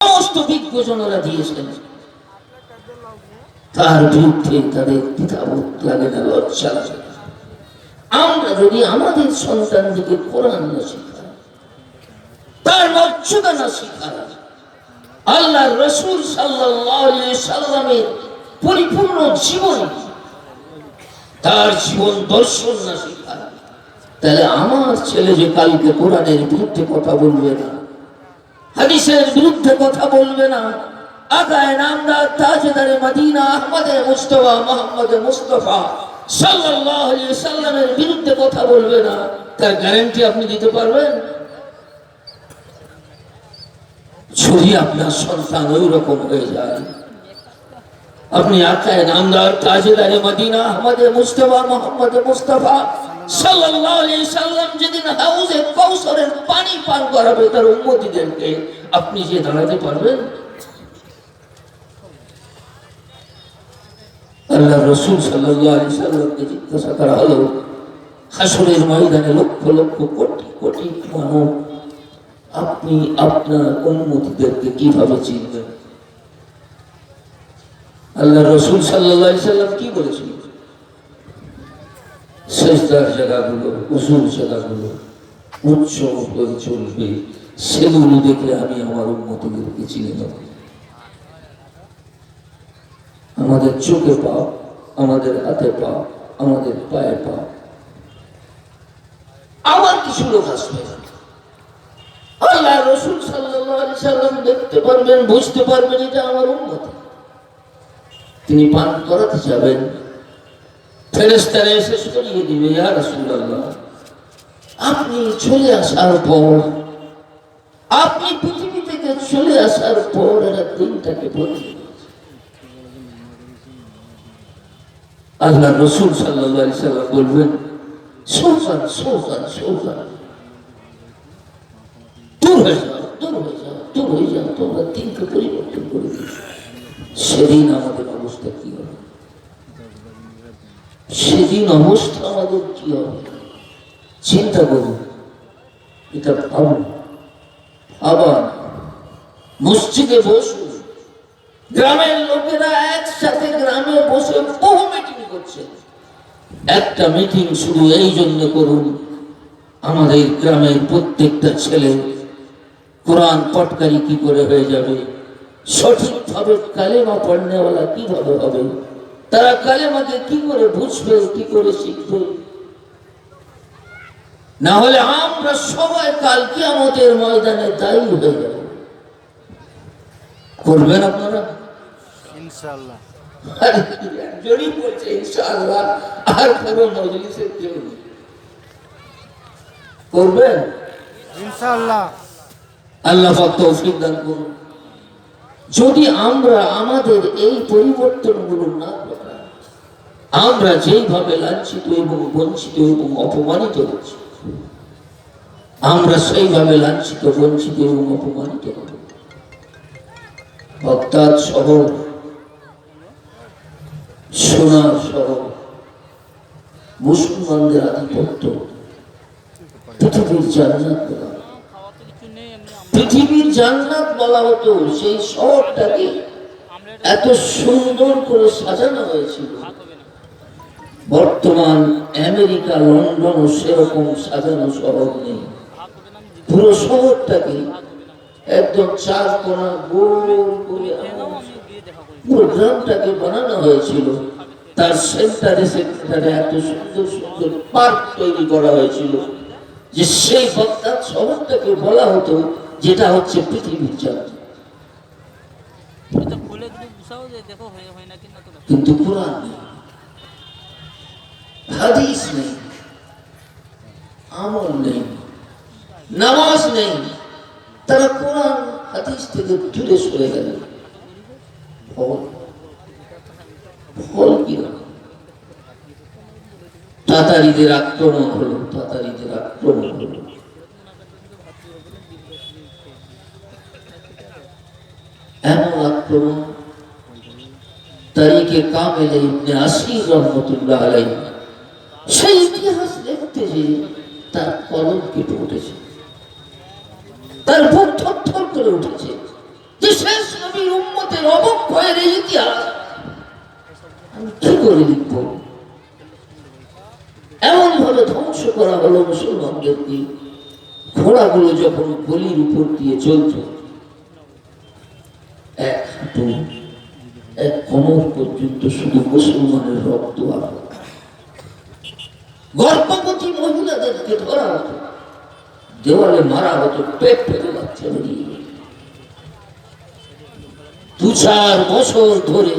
সমস্ত বিজ্ঞজনেরা দিয়েছেন, তার বিরুদ্ধে তাদের দ্বিধাবোধ লাগে না, লজ্জা লাগে না। আমরা যদি আমাদের সন্তানদেরকে কোরআন না শিখাই, তার মর্যাদা না শিখাই, আল্লাহর রাসূল সাল্লাল্লাহু আলাইহি সাল্লামের পরিপূর্ণ জীবন, তার জীবন দর্শন না শিখাই, তাহলে আমার ছেলে যে কালকে কোরআনের বিরুদ্ধে কথা বলবে না, হাদিসের বিরুদ্ধে কথা বলবে না, আকায়ে নামদার তাজদারে মদিনা আহমদে মুস্তাফা মুহাম্মদ মুস্তাফা সাল্লাল্লাহু আলাইহি সাল্লামের বিরুদ্ধে কথা বলবে না, তার গ্যারান্টি আপনি দিতে পারবেন? যদি আপনার সন্তান ওই রকম হয়ে যায়, আপনি আকায়ে নামদার তাজদারে মদিনা আহমদে মুস্তাফা মুহাম্মদ মুস্তাফা সাল্লাল্লাহু আলাইহি সাল্লাম যেদিন হাউজে কাউসারের পানি পান করাবে তার উম্মতিদেরকে, আপনি যে দাঁড়াতে পারবেন? আল্লাহ রাসূল সাল্লাল্লাহু আলাইহি সাল্লামকে জিজ্ঞাসা করা হলো, হাসরের ময়দানে লক্ষ লক্ষ কোটি কোটি মানব, আপনি আপনার উম্মতিদেরকে কিভাবে চিনবেন? আল্লাহ রাসূল সাল্লাল্লাহু আলাইহি সাল্লাম কি বলেছিলেন? সেজদার জায়গাগুলো, উজুর জায়গাগুলো উচ্চ হয়ে চলবে, সেগুলো দেখে আমি আমার উম্মতিদেরকে চিনে নেব। আমাদের চোখে পাও, আমাদের হাতে পাও, আমাদের পায়ে পাও, আবার কিছু লোক আসবে, আল্লাহ রাসূল সাল্লাল্লাহু আলাইহি সাল্লাম দেখতে পারবেন, বুঝতে পারবেন এটা আমার উম্মত, তিনি পান করাতে যাবেন, ফেরেশতারা এসে সরিয়ে দিবে, ইয়া রাসূলুল্লাহ আপনি চলে আসার পর, আপনি পৃথিবী থেকে চলে আসার পর এরা দিনটাকে বদলে। আল্লাহ রাসূল সাল্লাল্লাহু আলাইহি সাল্লাম বলবেন, সোহান সোহান সোহান, দূর হয়ে যাও, দূর হয়ে যাও, দূর হয়ে যাও, তোমরা দিনকে পরিবর্তন করে দিও। সেদিন আমাদের অবস্থা কি হবে? সেদিন অবস্থা আমাদের কি হবে? চিন্তা করুন, এটা ভাবুন। আবার মসজিদে বসুন, গ্রামের লোকেরা একসাথে গ্রামে বসে বহু মিটিং করছে। একটা মিটিং শুধু এই জন্য করুন, আমাদের গ্রামের প্রত্যেকটা ছেলে কোরআন পটকারী কি করে হয়ে যাবে, সঠিকভাবে কালেমা পড়নেওয়ালা কিভাবে হবে, তারা কালেমাকে কি করে বুঝবে, কি করে শিখবে। না হলে আমরা সবাই কাল কিয়ামতের ময়দানে দায়ী হয়ে যাব। করবেন আপনারা? ইনশাআল্লাহ। একজনই বলছে ইনশাআল্লাহ, আর পুরো মজলিসের কেউ নেই। করবেন ইনশাআল্লাহ? আল্লাহ পাক তৌফিক দান করুন। যদি আমরা আমাদের এই পরিবর্তনগুলো না করি, আমরা যেইভাবে লাঞ্ছিত এবং বঞ্চিত এবং অপমানিত হচ্ছি, আমরা সেইভাবে লাঞ্ছিত, বঞ্চিত এবং অপমানিত হব। বাগদাদ শহর, সোনার শহর, মুসলমানদের আধিপত্য, পৃথিবীর জান্নাত বলা, পৃথিবীর জান্নাত বলা হতো। সেই শহরটাকে এত সুন্দর করে সাজানো হয়েছিল। বর্তমান আমেরিকা, লন্ডন সেরকম সাজানো শহর নেই। পুরো শহরটাকে একদম চার কোণা গোল করে পুরো গ্রামটাকে বানানো হয়েছিল। তার সেন্টারে সেন্টারে এত সুন্দর সুন্দর পার্ক তৈরি করা হয়েছিল যে সেই বাগদাদ শহরটাকে বলা হতো যেটা হচ্ছে পৃথিবীর জান্নাত। কিন্তু কোরআন নেই, হাদিস নেই, আমল নেই, নামাজ নেই। তারা কোরআন হাদিস থেকে দূরে সরে গেল। ফল কি? তাতারীদের আক্রমণ হলো, তাতারীদের আক্রমণ হলো। এমন আক্রমণ, তারিখে কামেল ইবনে আসির রহমতুল্লাহ আলাইহি সেই ইতিহাস লিখতে যে তার কলম কেটে উঠেছে, তার বুক থরথর করে উঠেছে যে শেষ নবীর উম্মতের অবক্ষয়ের এই ইতিহাস আমি কি করে লিখব? এমন ভাবে ধ্বংস করা হলো মুসলমানদেরকে। ঘোড়াগুলো যখন গলির উপর দিয়ে চলত, এক হাঁটু এক কোমর পর্যন্ত শুধু মুসলমানের রক্ত আর গর্ভবতী মহিলাদেরকে ধরা হতো, দেওয়ালে মারা হতো, পেট ফেলে বাচ্চা বেরিয়ে। 2-4 বছর ধরে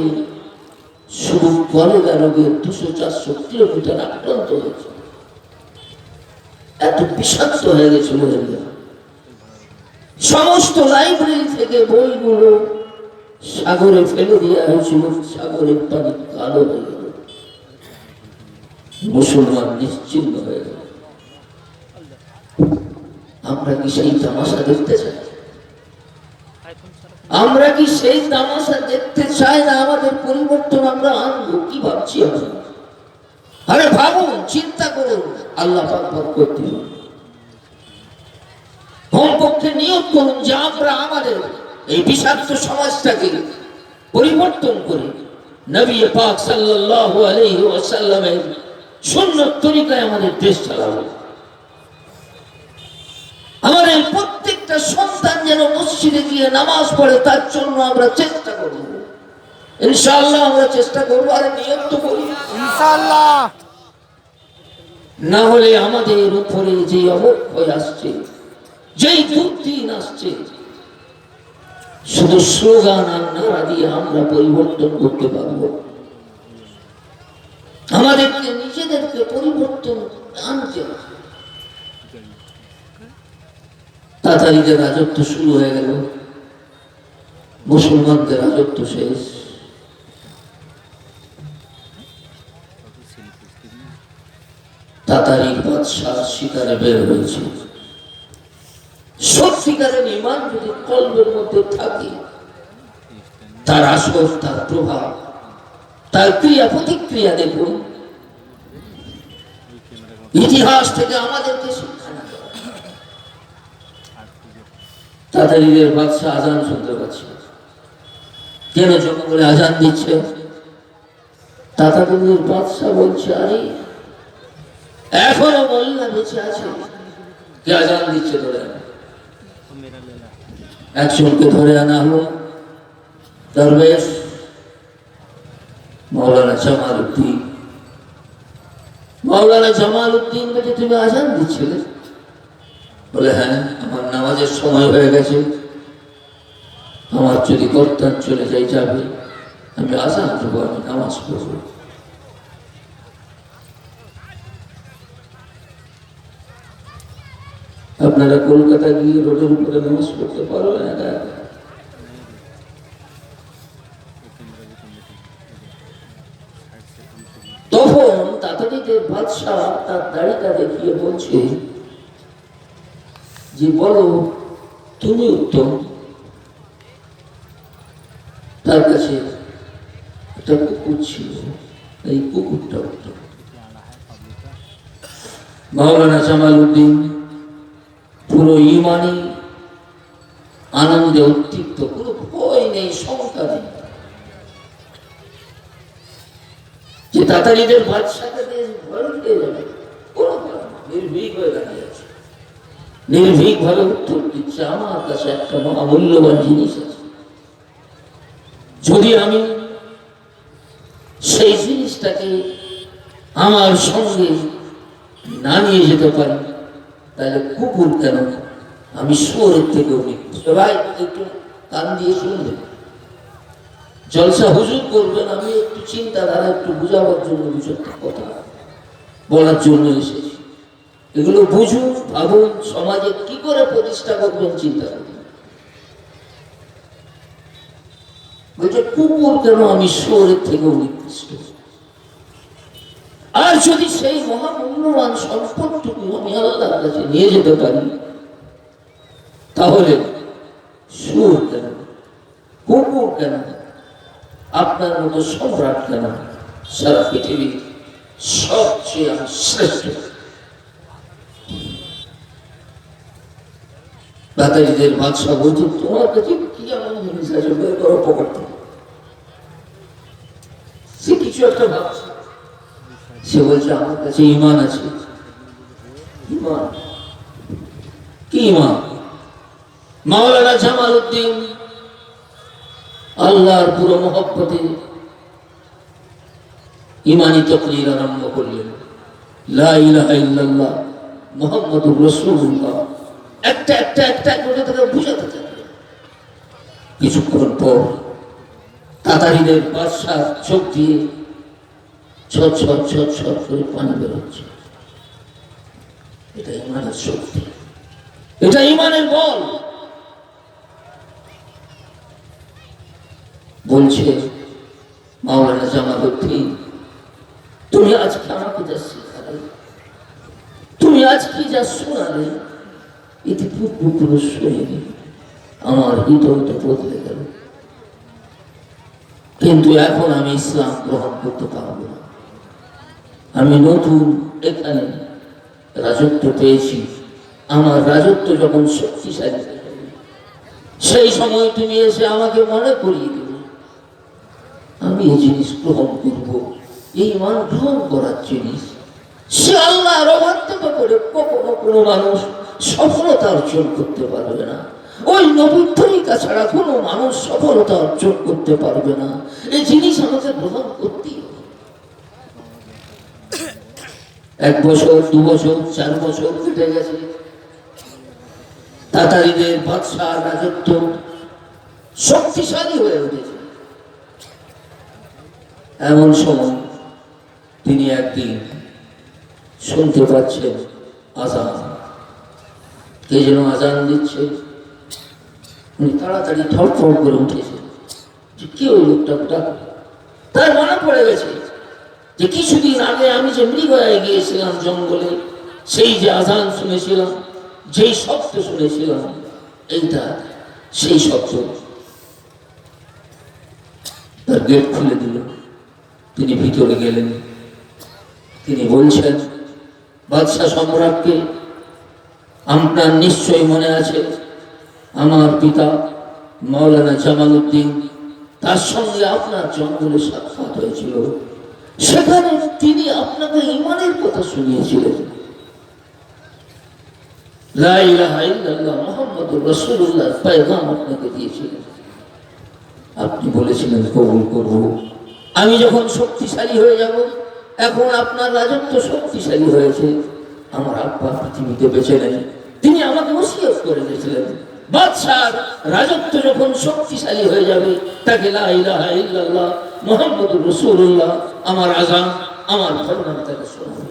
শুধু কলেরা রোগের 200-400 কিলোমিটার আক্রান্ত হয়েছে। এত বিষাক্ত হয়ে গেছিল। সমস্ত লাইব্রেরি থেকে বইগুলো সাগরে ফেলে দেওয়া হয়েছিল। সাগরের পানি কালো হয়ে গেল, মুসলমান নিশ্চিন্ন হয়ে গেল। আমরা কি সেই তামাশা দেখতে চাই? আমরা কি সেই তামাশা দেখতে চাই না? আমাদের পরিবর্তন আমরা আনবো কি ভাবছি আমরা? আরে ভাবুন, চিন্তা করুন, আল্লাহ পাক করতে কমপক্ষে নিয়োগ করুন যে আমরা আমাদের এই বিষাক্ত সমাজটাকে পরিবর্তন করে নবী পাক সাল্লাল্লাহু আলাইহি ওয়াসাল্লামের সুন্নাত তরিকায় আমাদের দেশ চালাবো। আমাদের প্রত্যেকটা সন্তান যেন মসজিদে গিয়ে নামাজ পড়ে, তার জন্য আমরা চেষ্টা করব। ইনশাআল্লাহ আমরা চেষ্টা করব। আর নিয়ত তো করি ইনশাআল্লাহ। না হলে আমাদের উপরে যে অবক্ষয় আসছে, যেই দুর্দিন আসছে, শুধু স্লোগান আর নারা দিয়ে আমরা পরিবর্তন করতে পারবো? আমাদেরকে নিজেদেরকে পরিবর্তন আনতে হবে। তাতারীদের রাজত্ব শুরু হয়ে গেল, মুসলমানদের রাজত্ব শেষ। তাতারীর বাদশাহ শিকারে বের হয়েছে। সত্যিকারের ঈমান যদি কলবের মধ্যে থাকে, তার আসর, তার প্রভাব, তার ক্রিয়া প্রতিক্রিয়া দেখুন। ইতিহাস থেকে আমাদেরকে শিক্ষা নিতে হবে। তাতারীদের বাদশাহ আজান শুনতে পাচ্ছে, কেন যখন বলে আজান দিচ্ছে, তাতারীদের বাদশাহ বলছে, আরে এখনো মোল্লা বেঁচে আছে, কে আজান দিচ্ছে? ধরে একজনকে ধরে আনা হলো, দরবেশ মৌলানা জামালউদ্দিন। মৌলানা জামালউদ্দিন বলে, তুমি আজান দিচ্ছিলে? বলে, হ্যাঁ, আমার নামাজের সময় হয়ে গেছে, আমার যদি কর্তান চলে যাবে, আমি আজান দেবো, আমি নামাজ পড়বো। আপনারা কলকাতা গিয়ে রোডের উপরে নামাজ পড়তে পারবেন একা একা? তখন তাতারীদের বাদশাহ তার দাড়িটা দেখিয়ে বলছে যে, বলো তুমি উত্তম। তার কাছে একটা কুকুর ছিল, এই কুকুরটা উত্তম। মাওলানা জামালউদ্দিন পুরো ইমানি আনন্দে উদ্দীপ্ত, কোনো ভয় নেই, শঙ্কা নেই যে তাতারীদের বাদশাকে ভয় পেয়ে যাবে। নির্ভীক হয়ে দাঁড়িয়ে আছে, নির্ভীক ভাবে উত্তর দিচ্ছে, আমার কাছে একটা মহামূল্যবান জিনিস আছে, যদি আমি সেই জিনিসটাকে আমার সঙ্গে না নিয়ে যেতে পারি, তাহলে কুকুর কেন, আমি শুয়োরের থেকেও নিকৃষ্ট। ভাই একটু কান দিয়ে শুনবেন, জলসা হুজুর করবেন, আমি একটু চিন্তাধারা একটু বুঝাবার জন্য কথা বলার জন্য এসেছি। এগুলো বুঝুন, ভাবুন, সমাজে কি করে প্রতিষ্ঠা করবেন চিন্তা করুন। বলছে, কুকুর কেন, আমি শুয়োরের থেকেও নিকৃষ্ট। আর যদি সেই মহামূল্যবান সম্পদটুকু আমি আল্লাহর কাছে নিয়ে যেতে পারি, তাহলে শুয়োর কেন, কুকুর কেন, আপনার মতো সম্রাট কেন, সারা পৃথিবীর সবচেয়ে আমি শ্রেষ্ঠ। তাতারীদের বাদশাহ বলছে, তোমার কাছে কি এমন জিনিস আছে বের করো পকেট থেকে। সে কিছু একটা ভাবছে, সে বলছে আমার কাছে ঈমান আছে। ঈমান কি ঈমান? মাওলানা জামালউদ্দিন আল্লাহর পুরো মহব্বতে ঈমানী তাকরীর আরম্ভ করলেন, লা ইলাহা ইল্লাল্লাহ মুহাম্মাদুর রাসূলুল্লাহ। একটা একটা একটা করে তাকে বুঝাতে থাকলেন। কিছুক্ষণ পর তাতারীদের বাদশার চোখ দিয়ে ছট ছট ছট ছট করে পানি বেরোচ্ছে। এটা ঈমানের শক্তি, এটা ঈমানের বল। বলছে মাওলানা জামালউদ্দিন, তুমি আজকে আমাকে যা শিখালে, তুমি আজকে যা শোনালে, এতে পূর্বপুরুষ শুনিনি। আমার হৃদয়টা বদলে গেল। কিন্তু এখন আমি ইসলাম গ্রহণ করতে পারবো না। আমি নতুন এখানে রাজত্ব পেয়েছি। আমার রাজত্ব যখন শক্তিশালী হবে, সেই সময় তুমি এসে আমাকে মনে করিয়ে দেবে, আমি এই জিনিস গ্রহণ করব। এই ঈমান গ্রহণ করার জিনিস, সে আল্লাহর অবাধ্যতা করে কখনো কোনো মানুষ সফলতা অর্জন করতে পারবে না। ওই নবীর তরিকা ছাড়া কোনো মানুষ সফলতা অর্জন করতে পারবে না। এই জিনিস আমাকে গ্রহণ করতেই হবে। 1 বছর 2 বছর 4 বছর কেটে গেছে। তাতারীদের বাদশাহ রাজত্ব শক্তিশালী হয়ে উঠেছে। এমন সময় তিনি একদিন শুনতে পাচ্ছেন আজান, কে যেন আজান দিচ্ছে। উনি তাড়াতাড়ি ধড়ফড় করে উঠেছে, যে কে ওই লোকটা ডাকে। তার মনে পড়ে গেছে যে কিছুদিন আগে আমি যে মৃগয়ায় গিয়েছিলাম জঙ্গলে, সেই যে আজান শুনেছিলাম, যেই শব্দ শুনেছিলাম, এইটা সেই শব্দ। তার গেট খুলে দিল, তিনি ভিতরে গেলেন। তিনি বলছেন, বাদশাহ সম্রাটকে, আপনার নিশ্চয়ই মনে আছে আমার পিতা মাওলানা জামালউদ্দিন, তার সঙ্গে আপনার জঙ্গলে সাক্ষাৎ হয়েছিল। সেখানে তিনি আপনাকে ঈমানের কথা শুনিয়েছিলেন, লা ইলাহা ইল্লাল্লাহ মুহাম্মাদুর রাসূলুল্লাহ পয়গাম আপনাকে দিয়েছিলেন। আপনি বলেছিলেন কবুল করব। আমি যখন শক্তিশালী হয়ে যাব, এখন আপনার রাজত্ব শক্তিশালী হয়েছে, আমার আব্বা পৃথিবীতে বেঁচে নেই, তিনি আমাকে ওসিয়ত করে দিয়েছিলেন, বাদশার রাজত্ব যখন শক্তিশালী হয়ে যাবে, তাকে লা ইলাহা ইল্লাল্লাহ মুহাম্মাদুর রাসূলুল্লাহ আমার আযান, আমার ফরমান তাকে শোনাবে।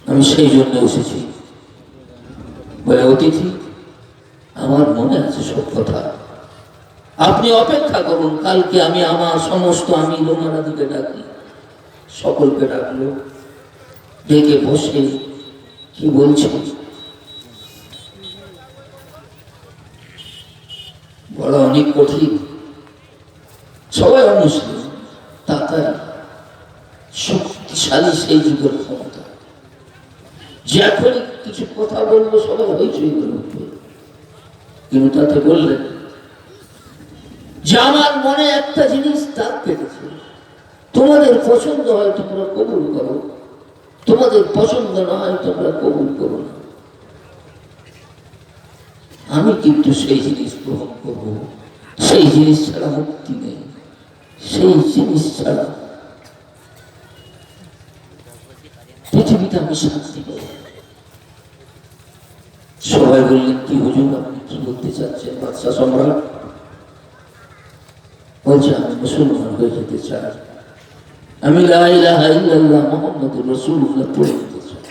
আমি সেই জন্য এসেছি। বলে, অতিথি, আমার মনে আছে সব কথা, আপনি অপেক্ষা করুন, কালকে আমি আমার সমস্ত আমি লোমানাদিকে ডাকি। সকলকে ডাকলো, ডেকে বসে কি বলছে, বলা অনেক কঠিন। সবাই অমুসলিম, তাতারি, শক্তিশালী সেই যুগের ক্ষমতা, যে এখনই কিছু কথা বলবো সবাই হইচই করে উঠবে। কিন্তু তাতে বললেন যে আমার মনে একটা জিনিস দাগ কেটেছে, তোমাদের পছন্দ হয় তোমরা কবুল করো, তোমাদের পছন্দ না হয় তোমরা কবুল করো না। আমি কিন্তু সেই জিনিস গ্রহণ করবো। সেই জিনিস ছাড়া মুক্তি নেই, সেই জিনিস ছাড়া পৃথিবীতে আমি শান্তি পাই। সবাই বললেন, কি হুজুর, আপনি কি বলতে চাচ্ছেন? বাদশাহ সম্রাট বলছে, আমি মুসলমান হয়ে যেতে চাই, আমি লা ইলাহা ইল্লাল্লাহ মুহাম্মাদুর রাসূলুল্লাহ পড়ে যেতে চাই।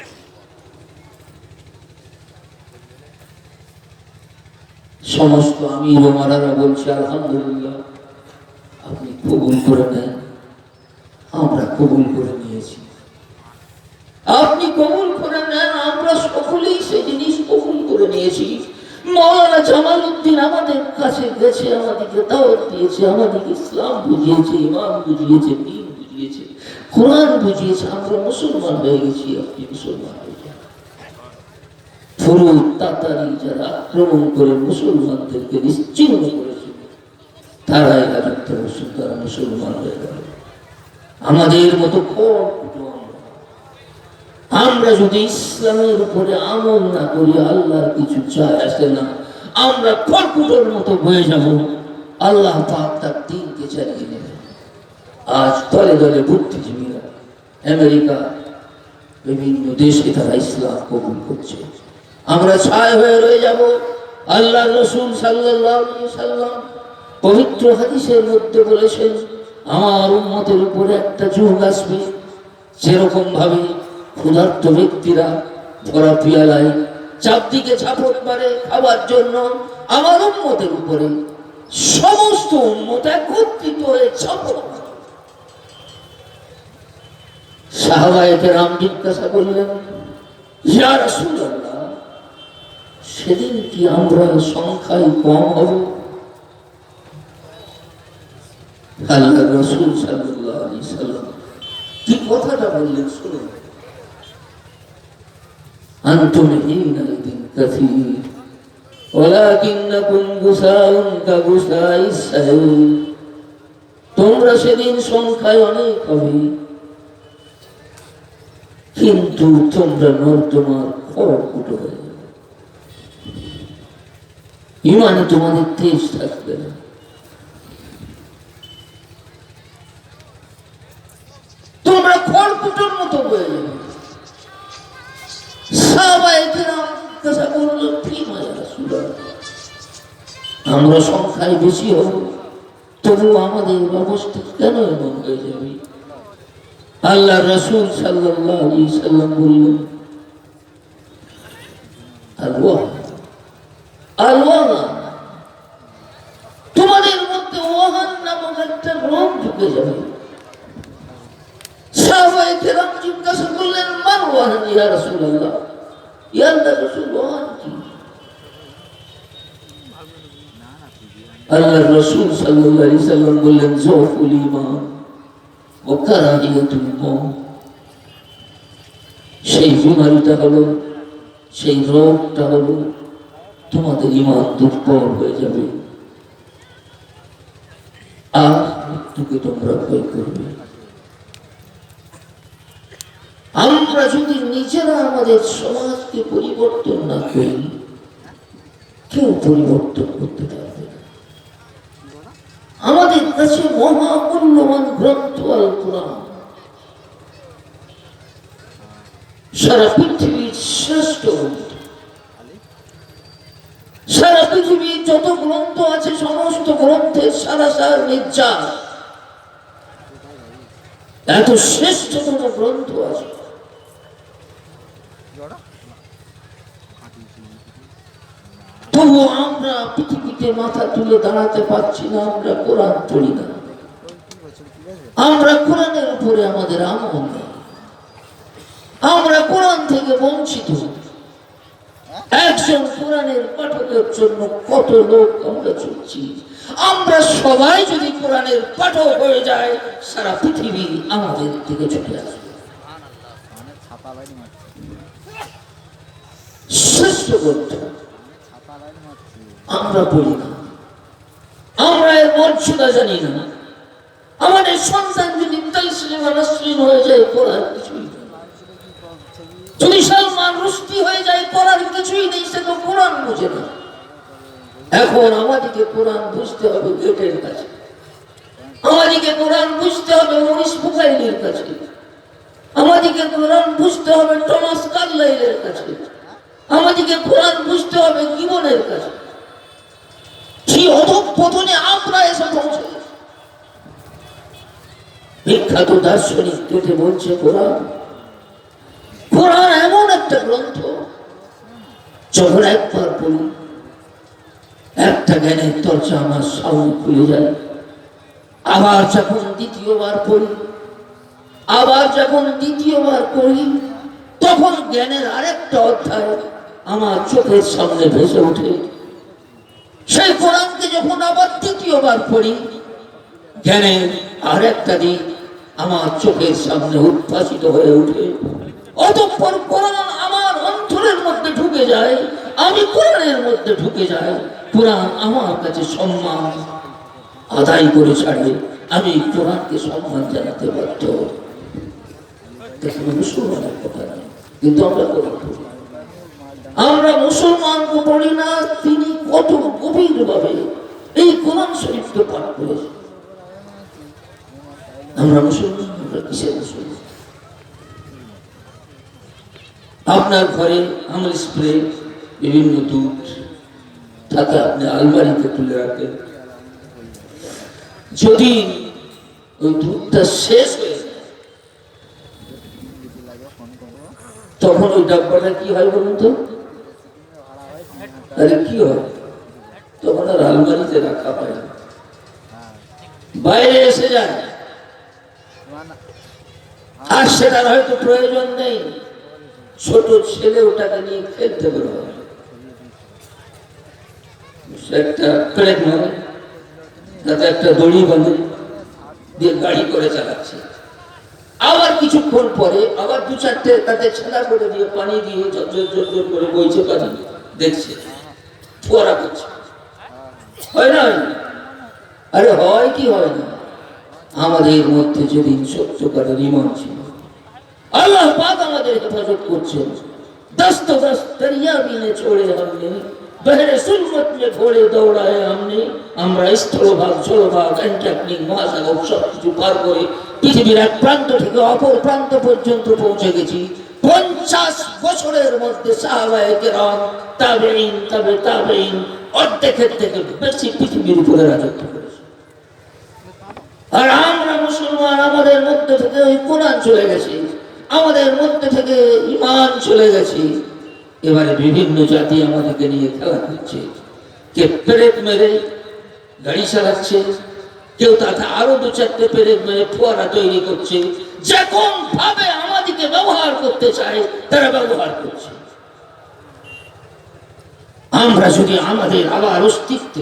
সমস্ত আমির ওমারারা বলছে, আলহামদুলিল্লাহ, আপনি কবুল করে নেন। আমরা কবুল করে নিয়েছি, আপনি কবুল করে নেন। আমরা সকলেই সেই জিনিস কবুল করে নিয়েছি। মাওলানা জামালউদ্দিন আমাদের কাছে গেছে, আমাদেরকে দাওয়াত দিয়েছে, আমাদেরকে ইসলাম বুঝিয়েছে, ঈমান বুঝিয়েছে, দ্বীন বুঝিয়েছে, কোরআন বুঝিয়েছে। আমরা মুসলমান হয়ে গেছি, আপনি মুসলমান হয়ে যান। পুরো তাতারি যারা আক্রমণ করে মুসলমানদেরকে নিশ্চিহ্ন করেছিল, তারাই রাজত্ব বসে, তারা মুসলমান হয়ে গেল। আমাদের মতো আমরা যদি ইসলামের উপরে আমল না করি, আল্লাহর কিছু চায় আসে না। আমরা খড়কুটোর মতো বয়ে যাব, আল্লাহ পাক তার দিনকে চালিয়ে নেবে। আজ দলে দলে বুদ্ধিজীবীরা আমেরিকা বিভিন্ন দেশে তারা ইসলাম কবুল করছে, আমরা ছায় হয়ে রয়ে যাব। আল্লাহ রসুল সাল্লাল্লাহু আলাইহি সাল্লাম পবিত্র হাদিসের মধ্যে বলেছেন, আমার উম্মতের উপরে একটা যুগ আসবে যেরকম ভাবে ক্ষুধার্ত ব্যক্তিরা ভরা পিয়ালায় চারদিকে ঝাপট মারে খাওয়ার জন্য, আমার উম্মতের উপরে সমস্ত উম্মত একত্রিত হয়ে ঝাপট মারে। সাহাবায়ে কেরাম জিজ্ঞাসা করলেন, ইয়া রাসূলুল্লাহ, সেদিন কি আমরা সংখ্যায় কম হব? আল্লাহর রাসূল সাল্লাল্লাহু আলাইহি সাল্লাম কি কথাটা বললেন শুনুন। আনতুম হিনাইদিন কাসীর ওয়ালাকিন্নাকুম গুসাউন কাগুসাইস সাইল। তোমরা সেদিন সংখ্যায় অনেক হবে, কিন্তু তোমরা নর্দমার খড়কুটো হয়ে যাবে, ইমানে তোমাদের তেজ থাকবে না। তোমরা খড়কুটোর মতো হয়ে যাবে। সাহাবায়ে কেরাম জিজ্ঞাসা করলো, কি ইয়া রাসূলুল্লাহ, আমরা সংখ্যায় বেশি হব, তবু আমাদের অবস্থা কেন এমন হয়ে যাবে? আল্লাহ রাসূল সাল্লাল্লাহু আলাইহি সাল্লাম বললেন, তোমাদের মধ্যে ওয়াহান নামক একটা রোগ ঢুকে যাবে। সাহাবায়ে কেরাম জিজ্ঞাসা করলেন, মান ওয়াহান ইয়া রাসূলুল্লাহ, ইয়া আল্লাহর রাসূল, ওয়াহান কি? আল্লাহর রাসূল সাল্লাল্লাহু আলাইহি সাল্লাম বললেন, যৌফুল ঈমান ওয়া কারাহিয়াতুল মউত। সেই বিমারিটা হলো, সেই রোগটা হলো, তোমাদের ঈমান দুর্বল হয়ে যাবে আর মৃত্যুকে তোমরা ভয় করবে। আমরা যদি নিজেরা আমাদের সমাজকে পরিবর্তন না করি, কেউ পরিবর্তন করতে পারবে না। আমাদের কাছে মহামূল্যবান গ্রন্থ আল কোরআন, সারা পৃথিবীর শ্রেষ্ঠ গ্রন্থ। সারা পৃথিবীর যত গ্রন্থ আছে সমস্ত গ্রন্থের সারাসার নির্যাস, এত শ্রেষ্ঠতম গ্রন্থ আছে। তবু আমরা পৃথিবীতে মাথা তুলে দাঁড়াতে পারছি না, আমরা কোরআন পড়ি না, আমরা কোরআনের উপরে আমাদের আমল নেই, আমরা কোরআন থেকে বঞ্চিত। একজন কোরআনের পাঠকের জন্য কত লোক আমরা চলছি। আমরা সবাই যদি কোরআনের পাঠক হয়ে যায়, সারা পৃথিবী আমাদের দিকে ছুটে আসবে। শ্রেষ্ঠ গ্রন্থ আমরা বলি না, আমরা এর মর্যাদা জানি না। আমাদের সন্তান যদি তাসলিম হয়ে যায়, পড়ার কিছুই নেই। যদি সালমান রুশদি হয়ে যায়, পড়ার কিছুই নেই, সে তো কোরআন বুঝে না। এখন আমাদেরকে কোরআন বুঝতে হবে গেটের কাছে, আমাদেরকে কোরআন বুঝতে হবে মরিস বুখারীর কাছে, আমাদেরকে কোরআন বুঝতে হবে টমাস কার্লাইলের কাছে, আমাদেরকে কোরআন বুঝতে হবে গিবনের কাছে। কি অধঃপতনে আমরা এসে পৌঁছে। বিখ্যাত দার্শনিক কেটে বলছে, কোরআন কোরআন এমন একটা গ্রন্থ, যখন একবার পড়ি একটা জ্ঞানের দরজা আমার সামনে খুলে যায়। আবার যখন দ্বিতীয়বার পড়ি, আবার যখন দ্বিতীয়বার পড়ি, তখন জ্ঞানের আরেকটা অধ্যায় আমার চোখের সামনে ভেসে ওঠে। সেই কোরআনকে যখন আবার তৃতীয়বার পড়ি, জ্ঞানের আরেকটা দিক আমার চোখের সামনে উদ্ভাসিত হয়ে ওঠে। অতঃপর কোরআন আমার অন্তরের মধ্যে ঢুকে যায়, আমি কোরআনের মধ্যে ঢুকে যাই, কোরআন আমার কাছে সম্মান আদায় করে ছাড়ে, আমি কোরআনকে সম্মান জানাতে বাধ্য। মুসলমানের কথা নয়, কিন্তু আমরা কোরআন পড়ি। আমরা মুসলমানকে পড়ি না, তিনি কত গভীর ভাবে এই কোরআন শরীফকে পাঠ করেছে। আমরা মুসলমান, আমরা কিসের মুসলমান? আপনার ঘরে আমল স্প্রে, বিভিন্ন দুধ থাকে, আপনি আলমারিতে তুলে রাখেন। যদি ওই দুধটা শেষ হয়ে যায়, তখন ওই ডাব্বাটা কি হয় বলুন তো? আরে কি হয়? তখন আর আলমারিতে রাখা হয় না, বাইরে এসে যায়। আর সেটার হয়তো প্রয়োজন নেই, ছোট ছেলে ওটাকে নিয়ে খেলতে বেরোয়, একটা প্লেট মারে, তাতে একটা দড়ি বাঁধে দিয়ে গাড়ি করে চালাচ্ছে। আবার কিছুক্ষণ পরে আবার দু চারটে তাতে ছেঁড়া করে দিয়ে পানি দিয়ে জোর করে বইছে, পানি দেখছে, ফোয়ারা করছে। হয় না? আরে হয় কি হয় না? আমাদের মধ্যে যেদিন সত্যকারের ঈমান ছিল, আল্লাহ পাক আমাদের হেফাজত করছেন। दस्त दस्त दरिया भी ने छोड़े हमने, बहरे सुल्मत में घोड़े दौड़ाए हमने। আমরা স্থলভাগ, জলভাগ, অ্যান্টার্কটিক মহাসাগর সবকিছু পার করে পৃথিবীর এক প্রান্ত থেকে অপর প্রান্ত পর্যন্ত পৌঁছে গেছি। 50 বছরের মধ্যে সাহাবায়ে কেরাম, তাবেঈন, তাবে তাবেঈন অর্ধেকের থেকে বেশি পৃথিবীর উপরে রাজত্ব করেছে। আর আমরা মুসলমান, আমাদের মধ্যে থেকে ওই কোরআন চলে গেছে, আমাদের মধ্যে থেকে ঈমান চলে গেছে। এবারে বিভিন্ন জাতি আমাদেরকে নিয়ে খেলা করছে। কে পেরেক মেরে গাড়ি চালাচ্ছে, কেউ তাতে আরো দু চারটে পেরেক মেরে ফোয়ারা তৈরি করছে। যখন ভাবে আমাদেরকে ব্যবহার করতে চায়, তারা ব্যবহার করছে। আমরা যদি আমাদের আবার অস্তিত্ব,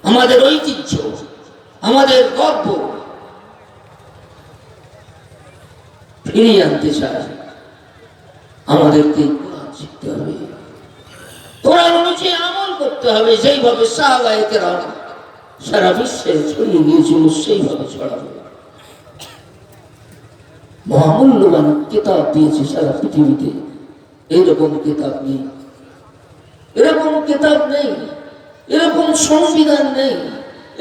আমাদের ঐতিহ্য, আমাদের গর্ব ফিরিয়ে আনতে চাই, আমাদেরকে কোরআন শিখতে হবে, কোরআন অনুযায়ী আমল করতে হবে। যেইভাবে সাহাবায়ে কেরাম সারা বিশ্বে ছড়িয়ে গিয়েছিল, সেইভাবে ছড়াবে। মহামূল্যবান কিতাব দিয়েছে সারা পৃথিবীতে, এইরকম কিতাব নেই, এরকম কিতাব নেই, এরকম সংবিধান নেই,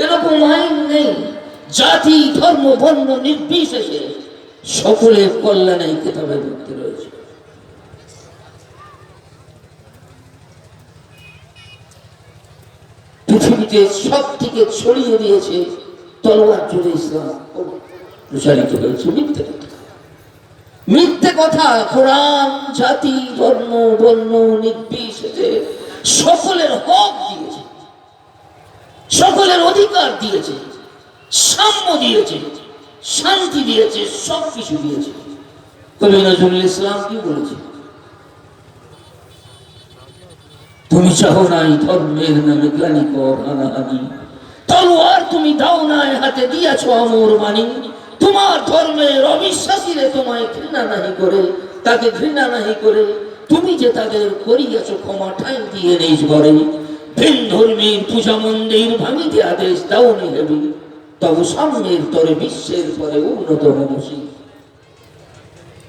এরকম আইন নেই। জাতি, ধর্ম, বর্ণ নির্বিশেষে সকলের কল্যাণে এই কিতাবের মধ্যে রয়েছে। পৃথিবীতে সব থেকে ছড়িয়ে দিয়েছে তলোয়ার জোরে ইসলাম প্রসারিত হয়েছে। মিথ্যে কথা। কোরআন জাতি, ধর্ম, বর্ণ নির্বিশেষে সকলের হক দিয়েছে, সকলের অধিকার দিয়েছে, সাম্য দিয়েছে, শান্তি দিয়েছে, সবকিছু দিয়েছে। কবি নজরুল ইসলাম কি বলেছে? তুমি চাও নাই ধর্মের নামে গ্লানি কর হানাহানি, তলোয়ার তুমি দাও নাই হাতে দিয়াছ অমর বাণী। তোমার ধর্মের অবিশ্বাসীরে তোমায় ঘৃণা নাহি করে, তাকে ঘৃণা নাহি করে তুমি যে তাদের করিয়াছ ক্ষমা, ঠাঁই দিয়ে নিজ ঘরে। ভিন ধর্মীর পূজা মন্দির ভাঙিতে আদেশ দাওনি হেবি, তবে সাম্যের তরে বিশ্বের পরে উন্নত মনসী।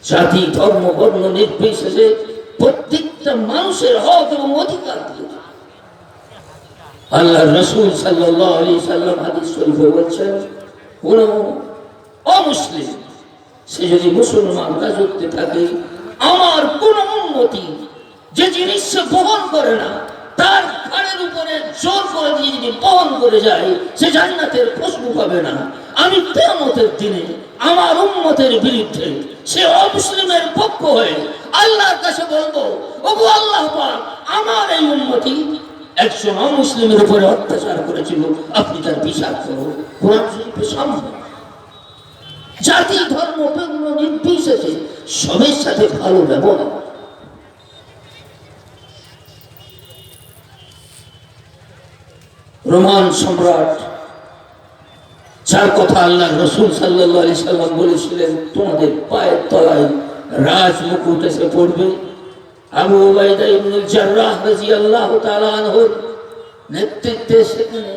জাতি, ধর্ম, বর্ণ নির্বিশেষে প্রত্যেকটা মানুষের হক এবং অধিকার দিয়েছে। আল্লাহ রাসূল সাল্লাল্লাহু আলাইহি সাল্লাম হাদিস শরীফে বলছেন, কোন অমুসলিম সে যদি মুসলমান রাজত্বে থাকে, আমার কোন উম্মতি যে জিনিস সে বহন করে না, তার ঘাড়ের উপরে জোর করে দিয়ে যদি বহন করে যায়, সে জান্নাতের খুশবু পাবে না। আমি কিয়ামতের দিনে আমার উম্মতের বিরুদ্ধে সে অমুসলিমের পক্ষ হয়ে আল্লাহর কাছে বলবো, ওগো আল্লাহ পাক, আমার এই উম্মতি একজন অমুসলিমের উপরে অত্যাচার করেছিল, আপনি তার বিচার করুন। কোরআন শরীফের সামনে জাতি, ধর্ম, বর্ণ নির্বিশেষে সবের সাথে ভালো ব্যবহার। রোমান সম্রাট, যার কথা আল্লাহ রাসূল সাল্লাল্লাহু আলাইহি সাল্লাম বলেছিলেন, তোমাদের পায়ের তলায় রাজমুকুট এসে পড়বে। আবু উবাইদা ইবনুল জাররাহ রাদিয়াল্লাহু তাআলা আনহুর নেতৃত্বে সেখানে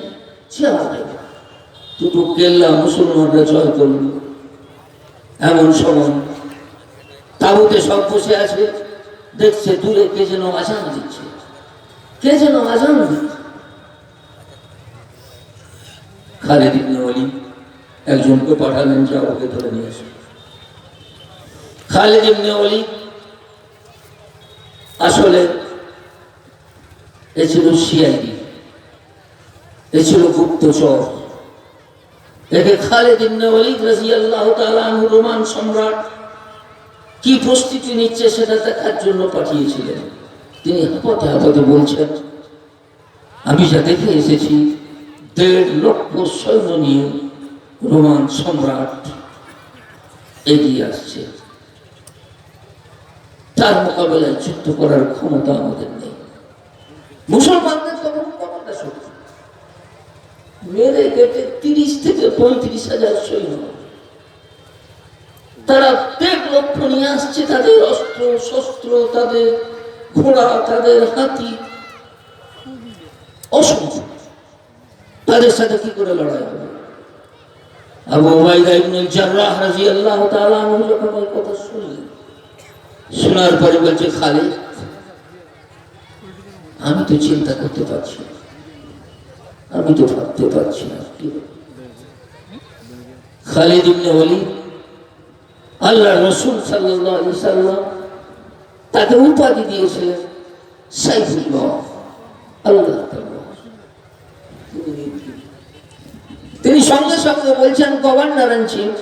দুটো কেল্লা মুসলমানরা জয় করল। এমন সময় তাঁবুতে সব বসে আছে, দেখছে দূরে কে যেন আজান দিচ্ছে, কে যেন আজান দিচ্ছে। খালিদ ইবনে ওলীদ একজনকে পাঠালেন, যা ওকে ধরে নিয়ে আসে। খালিদ ইবনে ওলীদ আসলে এ ছিল সিআইডি, এ ছিল গুপ্তচর। একে খালিদ ইবনে ওলীদ রাদিয়াল্লাহু তাআলা আনহু রোমান সম্রাট কি প্রস্তুতি নিচ্ছে সেটা দেখার জন্য পাঠিয়েছিলেন। তিনি হাঁপাতে হাঁপাতে বলছেন, আমি যা দেখে এসেছি 1.5 লক্ষ সৈন্য নিয়ে রোমান সম্রাট এগিয়ে আসছে, তার মোকাবেলায় যুদ্ধ করার ক্ষমতা আমাদের নেই। মুসলমানদের তখন কতটা শক্তি, মেরে কেটে 30 থেকে 35,000 সৈন্য, তারা 1.5 লক্ষ নিয়ে আসছে। তাদের অস্ত্র শস্ত্র, তাদের ঘোড়া, তাদের হাতি অসংখ্য, তাদের সাথে কি করে লড়াই হবে? আবু উবাইদা ইবনুল জাররাহ রাদিয়াল্লাহু তাআলা আনহু যখন এই কথা শুনলেন, শোনার পরে বলছে, খালিদ আমি তো চিন্তা করতে পারছি না, আমি তো ভাবতে পারছি না। খালিদ ইবনে ওলীদ আল্লাহ রাসূল সাল্লাল্লাহু আলাইহি সাল্লাম তাকে উপাধি দিয়েছিলেন সাইফুল্লাহ, আল্লাহ। তিনি সঙ্গে সঙ্গে বলছেন, গভর্নর ইন চিফ,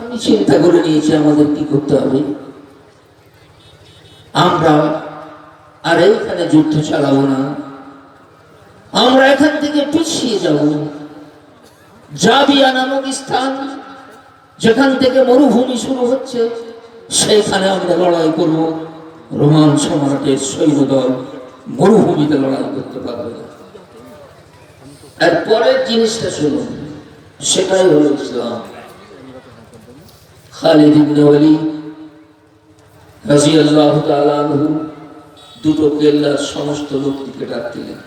আমি চিন্তা করে নিয়েছি আমাদের কি করতে হবে। আমরা আর এইখানে যুদ্ধ চালাবো না, আমরা এখান থেকে পিছিয়ে যাব। জাবিয়া নামক স্থান, যেখান থেকে মরুভূমি শুরু হচ্ছে, সেইখানে আমরা লড়াই করব। রোমান সম্রাটের সৈন্যদল মরুভূমিতে লড়াই করতে পারবে না। আর পরের জিনিসটা শুনুন, সেটাই হলো ইসলাম। খালিদ ইবনে ওলীদ রাদিয়াল্লাহু তাআলা আনহু দুটো কেল্লার সমস্ত লোকটিকে ডাক দিলেন।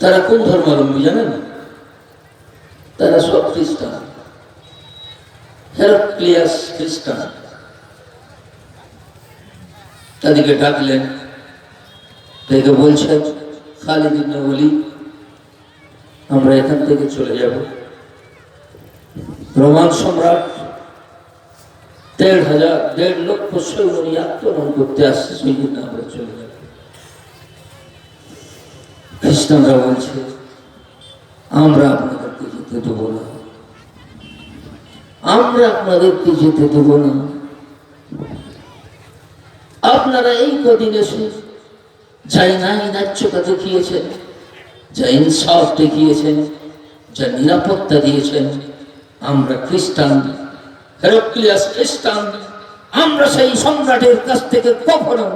তারা কোন ধর্মাবলম্বী জানেন? তারা সব খ্রিস্টান। হেরাক্লিয়াস খ্রিস্টান। তাদেরকে ডাকলেন, তাদেরকে বলছেন, খালিদ ইবনে ওলীদ আমরা এখান থেকে চলে যাব। রোমান সম্রাট 1.5 লক্ষ সৈন্য নিয়ে আক্রমণ করতে আসছে, সেই জন্য আমরা চলে যাব। খ্রিস্টানরা বলছে, আমরা আপনাদেরকে যেতে দেবো না, আমরা আপনাদেরকে যেতে দেবো না। আপনারা এই কদিন এসে যাই নাই ন্যায্যতা দেখিয়েছেন, যা ইনসাফ দেখিয়েছেন, যা নিরাপত্তা দিয়েছেন, আমরা খ্রিস্টান, হেরাক্লিয়াস খ্রিস্টান, আমরা সেই সম্রাটের কাছ থেকে কখনো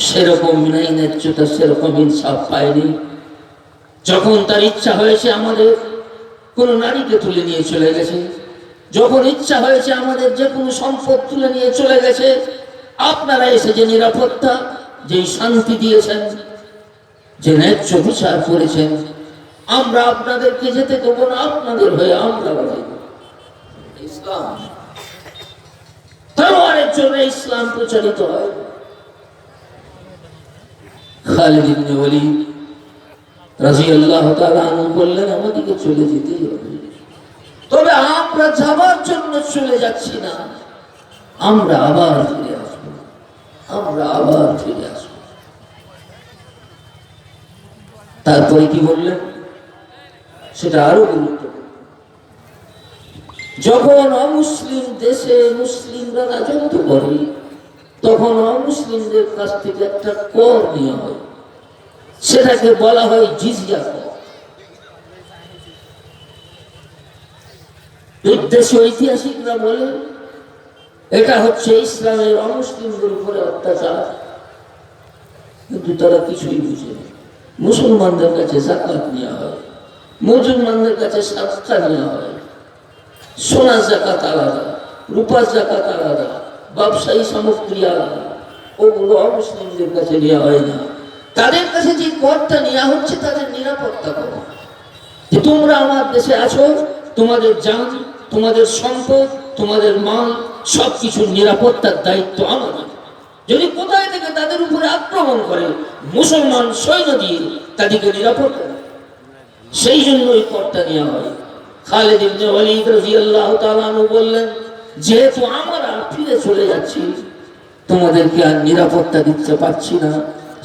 সেরকম ন্যায্যতা, সেরকম ইনসাফ পাইনি। যখন তার ইচ্ছা হয়েছে আমাদের কোন নারীকে তুলে নিয়ে চলে গেছে, যখন ইচ্ছা হয়েছে আমাদের যে কোনো সম্পদ তুলে নিয়ে চলে গেছে, আপনারা এসে যে নিরাপত্তা, যে শান্তি দিয়েছেন, যে ন্যায্য বিচার করেছেন, আমরা আপনাদেরকে যেতে দেবো না। আপনাদের হয়ে আমরা লড়াই করব। ইসলাম, তরবারের জন্য ইসলাম প্রচারিত হয়। খালিদ ইবনে ওলীদ রাদিয়াল্লাহু তাআলা আনহু বললেন, আমাদেরকে চলে যেতেই হবে, তবে আমরা যাবার জন্য চলে যাচ্ছি না, আমরা আবার ফিরে আসবো, আমরা আবার ফিরে আসবো। তারপরে কি বললেন সেটা আরো গুরুত্বপূর্ণ। যখন অমুসলিম দেশে মুসলিমরা রাজত্ব করে, তখন অমুসলিমদের কাছ থেকে একটা কর নেওয়া হয়, সেটাকে বলা হয় জিজিয়া কর। দেশে ঐতিহাসিকরা বলে এটা হচ্ছে ইসলামের অমুসলিমদের উপরে অত্যাচার, কিন্তু তারা কিছুই বুঝে না। মুসলমানদের কাছে যাকাত নেওয়া হয়, মুসলমানদের কাছে সাদকা নেওয়া হয়, সোনার জাকাত আলাদা, রূপার জাকাত আলাদা, ব্যবসায়ী সামগ্রী আলাদা, ওগুলো অমুসলিমদের কাছে নেওয়া হয় না। তাদের কাছে যে করটা নেওয়া হচ্ছে তাদের নিরাপত্তা করা, যে তোমরা আমার দেশে আছো, তোমাদের জান, তোমাদের সম্পদ, তোমাদের মাল সবকিছুর নিরাপত্তার দায়িত্ব আমাদের। যদি কোথায় থেকে তাদের উপরে আক্রমণ করে মুসলমান সৈন্য দিয়ে তাদেরকে নিরাপত্তা দেয়, সেই জন্য ওই করটা নেওয়া হয়। খালিদ ইবনে ওয়ালিদ রাদিয়াল্লাহু তাআলা আনহু বললেন, যেহেতু আমরা ফিরে চলে যাচ্ছি, তোমাদেরকে আর নিরাপত্তা দিতে পারছি না,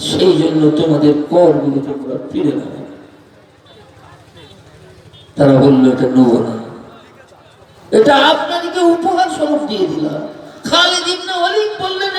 সেই জন্য তোমাদের করগুলো তোমরা ফিরে নাও। তারা বললো, এটা নেব না, এটা আপনাদেরকে উপহার স্বরূপ দিয়ে দিলাম। খালিদ ইবনে ওয়ালিদ বললেন,